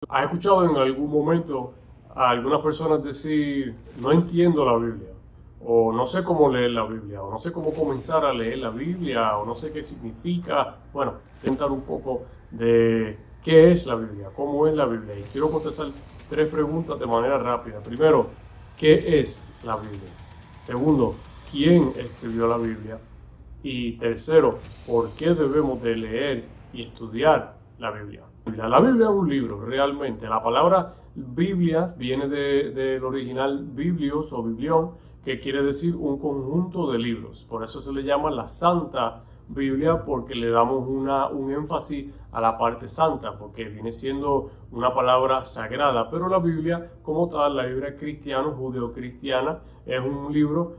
¿Has escuchado en algún momento a algunas personas decir, no entiendo la Biblia, o no sé cómo leer la Biblia, o no sé cómo comenzar a leer la Biblia, o no sé qué significa? Bueno, intentar un poco de qué es la Biblia, cómo es la Biblia. Y quiero contestar tres preguntas de manera rápida. Primero, ¿qué es la Biblia? Segundo, ¿quién escribió la Biblia? Y tercero, ¿por qué debemos de leer y estudiar la Biblia? La Biblia es un libro, realmente. La palabra Biblia viene del original biblios o biblión, que quiere decir un conjunto de libros. Por eso se le llama la Santa Biblia, porque le damos un énfasis a la parte santa, porque viene siendo una palabra sagrada. Pero la Biblia, como tal, la Biblia cristiana, judeocristiana, es un libro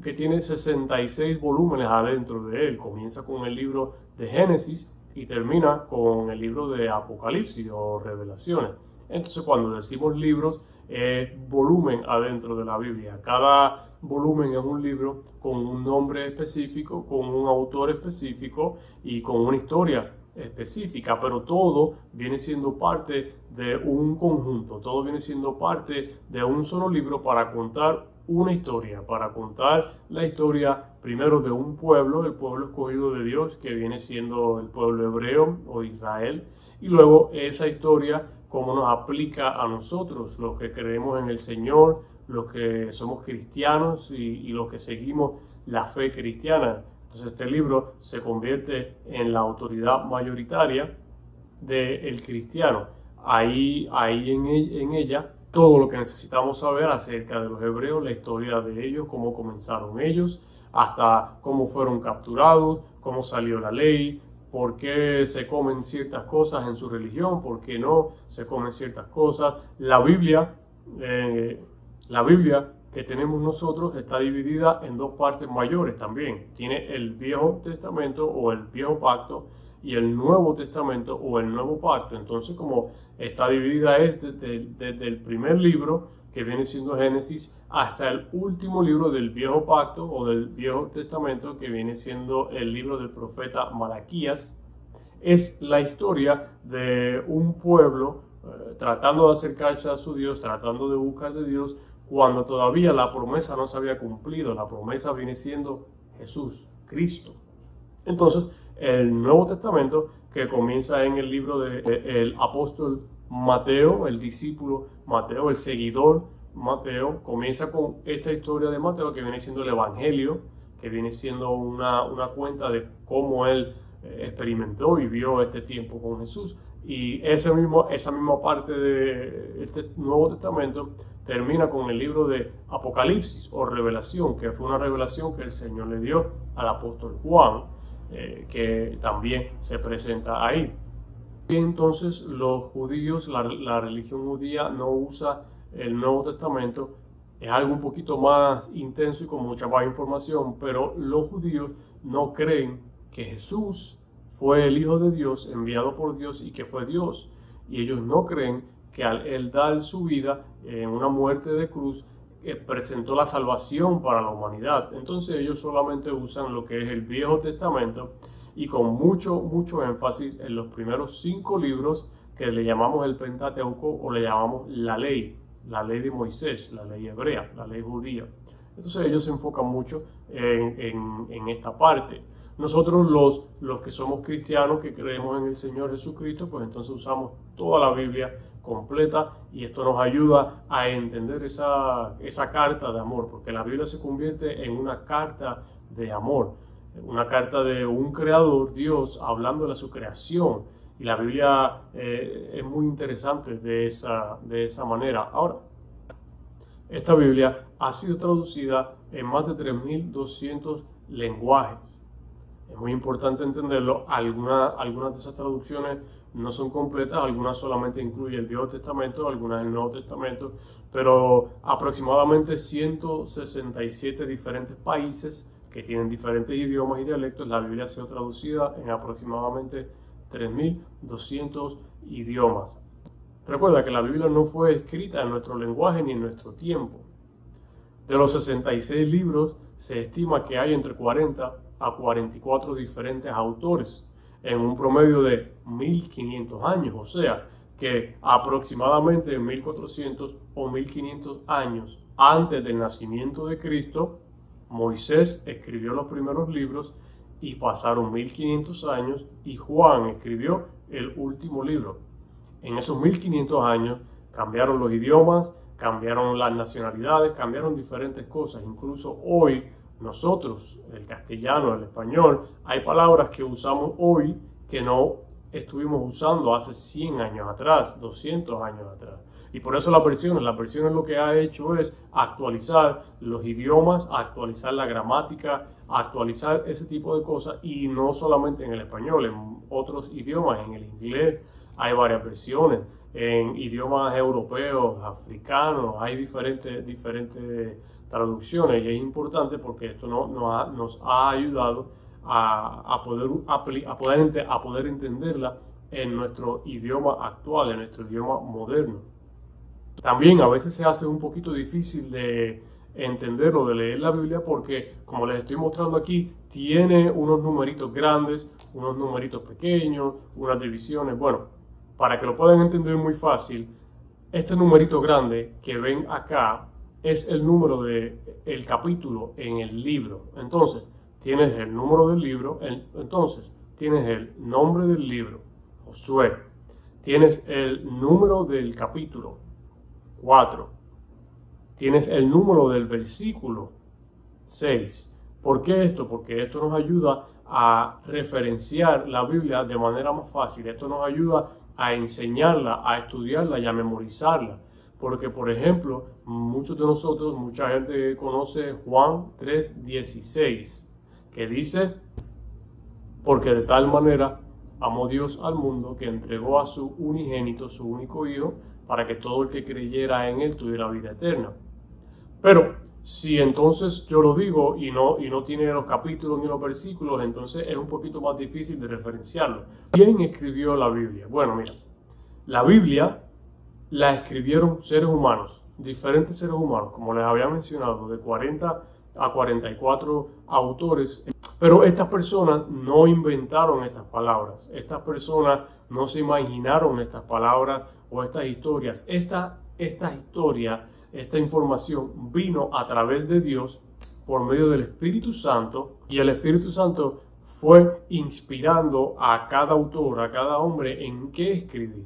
que tiene 66 volúmenes adentro de él. Comienza con el libro de Génesis y termina con el libro de Apocalipsis o Revelaciones. Entonces, cuando decimos libros, es volumen adentro de la Biblia. Cada volumen es un libro con un nombre específico, con un autor específico y con una historia específica, pero todo viene siendo parte de un conjunto, todo viene siendo parte de un solo libro para contar una historia, para contar la historia primero de un pueblo, el pueblo escogido de Dios, que viene siendo el pueblo hebreo o Israel, y luego esa historia cómo nos aplica a nosotros, los que creemos en el Señor, los que somos cristianos y los que seguimos la fe cristiana. Entonces este libro se convierte en la autoridad mayoritaria del cristiano. Ahí en ella todo lo que necesitamos saber acerca de los hebreos, la historia de ellos, cómo comenzaron ellos, hasta cómo fueron capturados, cómo salió la ley, por qué se comen ciertas cosas en su religión, por qué no se comen ciertas cosas. Eh, la Biblia que tenemos nosotros está dividida en dos partes mayores también. Tiene el Viejo Testamento o el Viejo Pacto y el Nuevo Testamento o el Nuevo Pacto. Entonces, como está dividida es desde el primer libro, que viene siendo Génesis, hasta el último libro del Viejo Pacto o del Viejo Testamento, que viene siendo el libro del profeta Malaquías, es la historia de un pueblo tratando de acercarse a su Dios, tratando de buscar de Dios, cuando todavía la promesa no se había cumplido. La promesa viene siendo Jesús, Cristo. Entonces, el Nuevo Testamento, que comienza en el libro del apóstol Mateo, el discípulo Mateo, el seguidor Mateo, comienza con esta historia de Mateo, que viene siendo el Evangelio, que viene siendo una cuenta de cómo él experimentó y vio este tiempo con Jesús. Y esa misma parte de este Nuevo Testamento termina con el libro de Apocalipsis o Revelación, que fue una revelación que el Señor le dio al apóstol Juan, que también se presenta ahí. Y entonces los judíos, la religión judía no usa el Nuevo Testamento. Es algo un poquito más intenso y con mucha más información, pero los judíos no creen que Jesús fue el Hijo de Dios, enviado por Dios y que fue Dios. Y ellos no creen que al él dar su vida en una muerte de cruz, presentó la salvación para la humanidad. Entonces ellos solamente usan lo que es el Viejo Testamento y con mucho énfasis en los primeros 5 libros que le llamamos el Pentateuco o le llamamos la ley de Moisés, la ley hebrea, la ley judía. Entonces ellos se enfocan mucho en esta parte. Nosotros los que somos cristianos, que creemos en el Señor Jesucristo, pues entonces usamos toda la Biblia completa y esto nos ayuda a entender esa carta de amor, porque la Biblia se convierte en una carta de amor, una carta de un creador, Dios, hablándole a su creación. Y la Biblia es muy interesante de esa manera. Ahora, esta Biblia ha sido traducida en más de 3.200 lenguajes. Es muy importante entenderlo. Algunas de esas traducciones no son completas, algunas solamente incluyen el Viejo Testamento, algunas el Nuevo Testamento, pero aproximadamente 167 diferentes países que tienen diferentes idiomas y dialectos. La Biblia ha sido traducida en aproximadamente 3.200 idiomas. Recuerda que la Biblia no fue escrita en nuestro lenguaje ni en nuestro tiempo. De los 66 libros, se estima que hay entre 40 a 44 diferentes autores, en un promedio de 1500 años. O sea, que aproximadamente en 1400 o 1500 años antes del nacimiento de Cristo, Moisés escribió los primeros libros y pasaron 1500 años y Juan escribió el último libro. En esos 1500 años cambiaron los idiomas, cambiaron las nacionalidades, cambiaron diferentes cosas. Incluso hoy nosotros, el castellano, el español, hay palabras que usamos hoy que no estuvimos usando hace 100 años atrás, 200 años atrás. Y por eso las versiones lo que ha hecho es actualizar los idiomas, actualizar la gramática, actualizar ese tipo de cosas, y no solamente en el español, en otros idiomas, en el inglés hay varias versiones, en idiomas europeos, africanos, hay diferentes traducciones, y es importante porque esto nos ha ayudado a poder entenderla en nuestro idioma actual, en nuestro idioma moderno. También a veces se hace un poquito difícil de entenderlo, de leer la Biblia, porque como les estoy mostrando aquí, tiene unos numeritos grandes, unos numeritos pequeños, unas divisiones. Bueno, para que lo puedan entender muy fácil, este numerito grande que ven acá es el número del capítulo en el libro. Entonces, tienes el número del libro, entonces tienes el nombre del libro, Josué. Tienes el número del capítulo, 4. Tienes el número del versículo, 6. ¿Por qué esto? Porque esto nos ayuda a referenciar la Biblia de manera más fácil. Esto nos ayuda a enseñarla, a estudiarla y a memorizarla. Porque, por ejemplo, mucha gente conoce Juan 3:16, que dice: porque de tal manera amó Dios al mundo que entregó a su unigénito, su único hijo, para que todo el que creyera en él tuviera vida eterna. Pero si entonces yo lo digo y no tiene los capítulos ni los versículos, entonces es un poquito más difícil de referenciarlo. ¿Quién escribió la Biblia? Bueno, mira, la Biblia la escribieron seres humanos, diferentes seres humanos, como les había mencionado, de 40 a 44 autores. Pero estas personas no inventaron estas palabras, estas personas no se imaginaron estas palabras o estas historias. Esta historia, esta información vino a través de Dios por medio del Espíritu Santo, y el Espíritu Santo fue inspirando a cada autor, a cada hombre en qué escribir.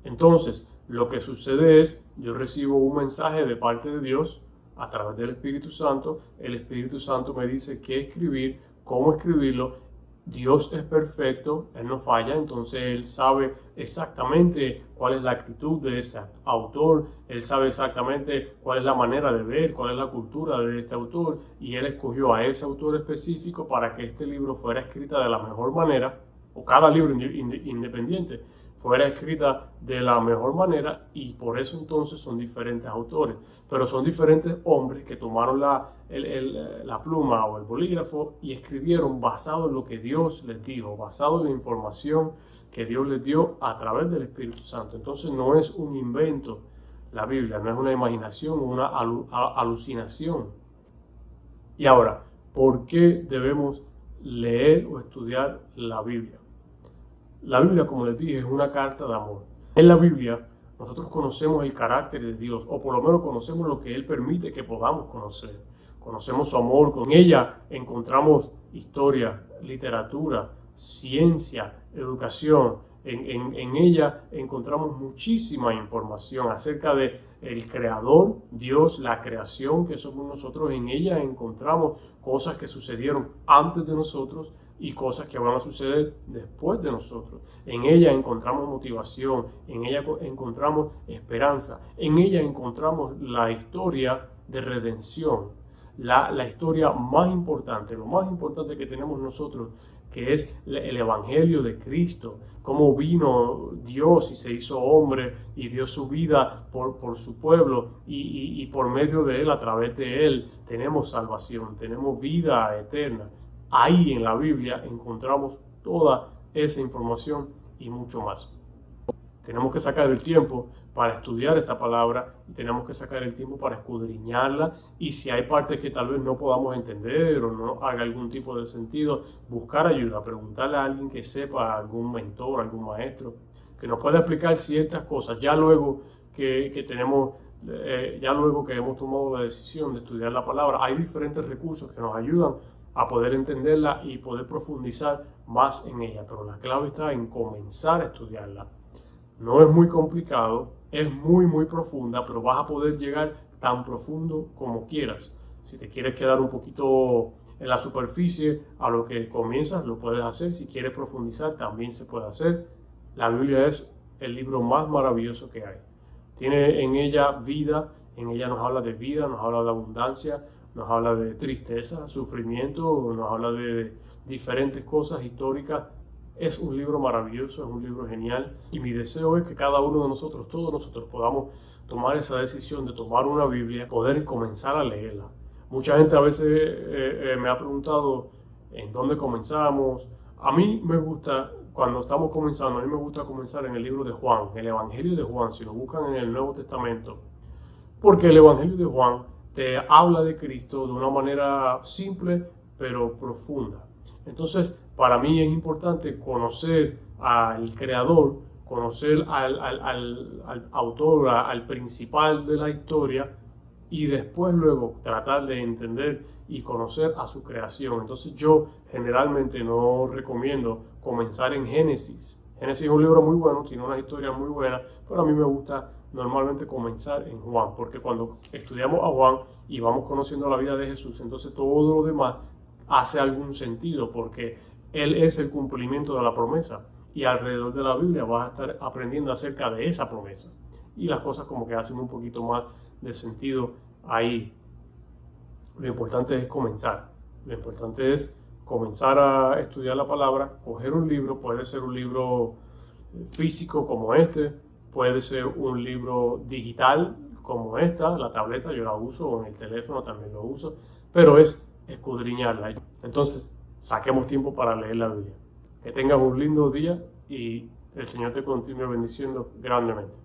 Entonces, lo que sucede es, yo recibo un mensaje de parte de Dios a través del Espíritu Santo. El Espíritu Santo me dice qué escribir, cómo escribirlo. Dios es perfecto, Él no falla, entonces Él sabe exactamente cuál es la actitud de ese autor, Él sabe exactamente cuál es la manera de ver, cuál es la cultura de este autor, y Él escogió a ese autor específico para que este libro fuera escrita de la mejor manera, o cada libro independiente fuera escrita de la mejor manera, y por eso entonces son diferentes autores, pero son diferentes hombres que tomaron la pluma o el bolígrafo y escribieron basado en lo que Dios les dijo, basado en la información que Dios les dio a través del Espíritu Santo. Entonces no es un invento la Biblia, no es una imaginación o una alucinación. Y ahora, ¿por qué debemos leer o estudiar la Biblia? La Biblia, como les dije, es una carta de amor. En la Biblia nosotros conocemos el carácter de Dios, o por lo menos conocemos lo que Él permite que podamos conocer. Conocemos su amor. Con ella encontramos historia, literatura, ciencia, educación. En ella encontramos muchísima información acerca de el Creador, Dios, la creación que somos nosotros. En ella encontramos cosas que sucedieron antes de nosotros y cosas que van a suceder después de nosotros. En ella encontramos motivación, en ella encontramos esperanza, en ella encontramos la historia de redención, la historia más importante, lo más importante que tenemos nosotros, que es el Evangelio de Cristo, cómo vino Dios y se hizo hombre y dio su vida por su pueblo, y por medio de Él, a través de Él, tenemos salvación, tenemos vida eterna. Ahí en la Biblia encontramos toda esa información y mucho más. Tenemos que sacar el tiempo para estudiar esta palabra, y tenemos que sacar el tiempo para escudriñarla, y si hay partes que tal vez no podamos entender o no haga algún tipo de sentido, buscar ayuda, preguntarle a alguien que sepa, algún mentor, algún maestro, que nos puede explicar ciertas cosas, ya luego que tenemos, ya luego que hemos tomado la decisión de estudiar la palabra. Hay diferentes recursos que nos ayudan a poder entenderla y poder profundizar más en ella, pero la clave está en comenzar a estudiarla. No es muy complicado, es muy profunda, pero vas a poder llegar tan profundo como quieras. Si te quieres quedar un poquito en la superficie a lo que comienzas, lo puedes hacer. Si quieres profundizar, también se puede hacer. La Biblia es el libro más maravilloso que hay. Tiene en ella vida, en ella nos habla de vida, nos habla de abundancia, nos habla de tristeza, sufrimiento, nos habla de diferentes cosas históricas. Es un libro maravilloso, es un libro genial, y mi deseo es que cada uno de nosotros, todos nosotros, podamos tomar esa decisión de tomar una Biblia, poder comenzar a leerla. Mucha gente a veces me ha preguntado en dónde comenzamos. A mí me gusta, cuando estamos comenzando, a mí me gusta comenzar en el libro de Juan, el Evangelio de Juan, si lo buscan en el Nuevo Testamento, porque el Evangelio de Juan te habla de Cristo de una manera simple pero profunda. Entonces, para mí es importante conocer al creador, conocer al autor, al principal de la historia, y después luego tratar de entender y conocer a su creación. Entonces yo generalmente no recomiendo comenzar en Génesis. Génesis es un libro muy bueno, tiene una historia muy buena, pero a mí me gusta normalmente comenzar en Juan, porque cuando estudiamos a Juan y vamos conociendo la vida de Jesús, entonces todo lo demás hace algún sentido, porque Él es el cumplimiento de la promesa, y alrededor de la Biblia vas a estar aprendiendo acerca de esa promesa, y las cosas como que hacen un poquito más de sentido ahí. Lo importante es comenzar. Lo importante es comenzar a estudiar la palabra, coger un libro, puede ser un libro físico como este, puede ser un libro digital como esta, la tableta yo la uso, o en el teléfono también lo uso, pero es escudriñarla. Entonces, saquemos tiempo para leer la Biblia. Que tengas un lindo día y el Señor te continúe bendiciendo grandemente.